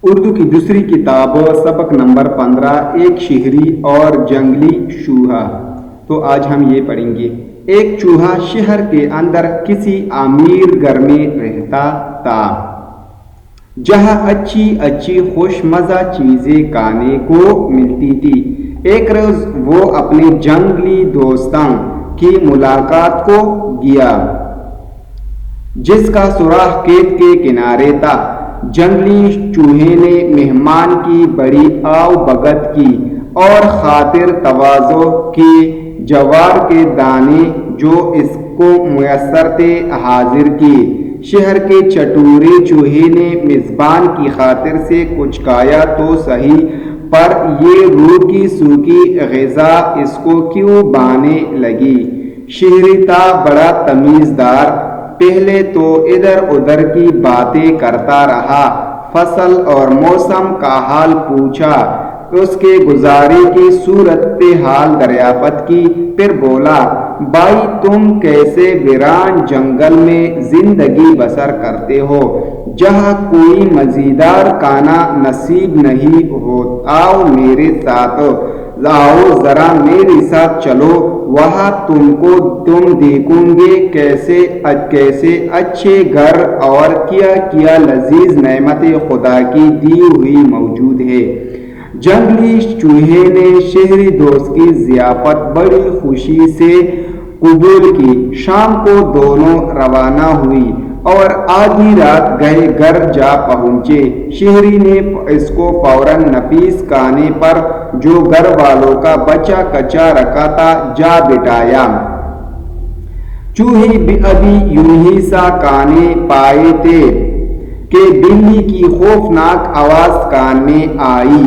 اردو کی دوسری کتاب سبق نمبر 15 ایک شہری اور جنگلی چوہا۔ تو آج ہم یہ پڑھیں گے۔ ایک چوہا شہر کے اندر کسی امیر گھر میں رہتا تھا جہاں اچھی اچھی خوش مزہ چیزیں کھانے کو ملتی تھی۔ ایک روز وہ اپنے جنگلی دوستوں کی ملاقات کو گیا جس کا سوراخ کھیت کے کنارے تھا۔ جنگلی چوہے نے مہمان کی بڑی آؤ بھگت کی اور خاطر تواضع کی جوار کے دانے جو اس کو میسر تھے حاضر کیے۔ شہر کے چٹورے چوہے نے میزبان کی خاطر سے کچھ کھایا تو صحیح، پر یہ روکھی سوکھی غذا اس کو کیوں بھانے لگی۔ شہری تھا بڑا تمیزدار، پہلے تو ادھر ادھر کی باتیں کرتا رہا، فصل اور موسم کا حال پوچھا، اس کے گزارے کی صورت حال دریافت کی، پھر بولا، بھائی تم کیسے ویران جنگل میں زندگی بسر کرتے ہو جہاں کوئی مزیدار کھانا نصیب نہیں ہو؟ آؤ میرے ساتھ، آؤ ذرا میرے ساتھ چلو، وہاں تم دیکھوں گے کیسے اچھے گھر اور کیا لذیذ نعمت خدا کی دی ہوئی موجود ہے۔ جنگلی چوہے نے شہری دوست کی ضیافت بڑی خوشی سے قبول کی۔ شام کو دونوں روانہ ہوئی اور آدھی رات گھر جا پہنچے۔ شہری نے اس کو فوراً نفیس کھانے پر جو گھر والوں کا بچا کچا رکھا تھا جا بٹھایا۔ چوہے بھی ابھی یوں ہی سا کھانے پائے تھے کہ بلی کی خوفناک آواز کان میں آئی،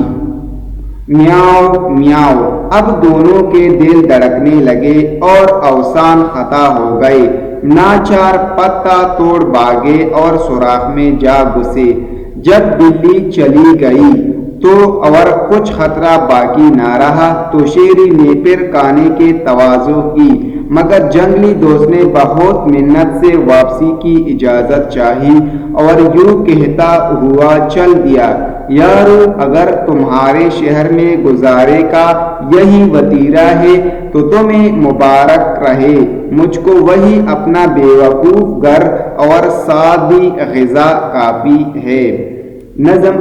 میاؤ میاؤ۔ اب دونوں کے دل دھڑکنے لگے اور اوزان خطا ہو گئے۔ ناچار پتا توڑ بھاگے اور سوراخ میں جا گھسے۔ جب بلی چلی گئی تو اور کچھ خطرہ باقی نہ رہا تو شہری نے پھر کھانے کی تواضع کی، مگر جنگلی دوست نے بہت منت سے واپسی کی اجازت چاہی اور یوں کہتا ہوا چل دیا، یارو اگر تمہارے شہر میں گزارے کا یہی وتیرہ ہے تو تمہیں مبارک رہے، مجھ کو وہی اپنا بیوقوف گھر اور سادی غذا کافی ہے۔ نظم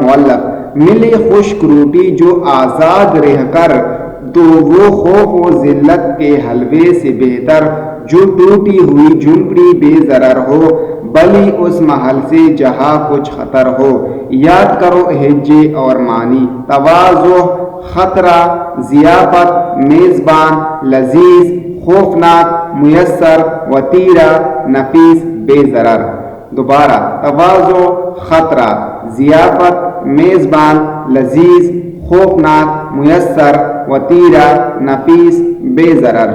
مؤلف ملے خشک روٹی جو آزاد رہ کر، تو وہ خوف و ذلت کے حلوے سے بہتر جو ٹوٹی ہوئی جھونپڑی بے ضرر ہو، بھلی اس محل سے جہاں کچھ خطر ہو۔ یاد کرو ہجے اور معنی: تواضع، خطرہ، ضیافت، میزبان، لذیذ، خوفناک، میسر، وتیرہ، نفیس، بے ضرر۔ دوبارہ: تواضع، خطرہ، ضیافت، میزبان، لذیذ، خوفناک، میسر، وتیرہ، نفیس، بے ضرر۔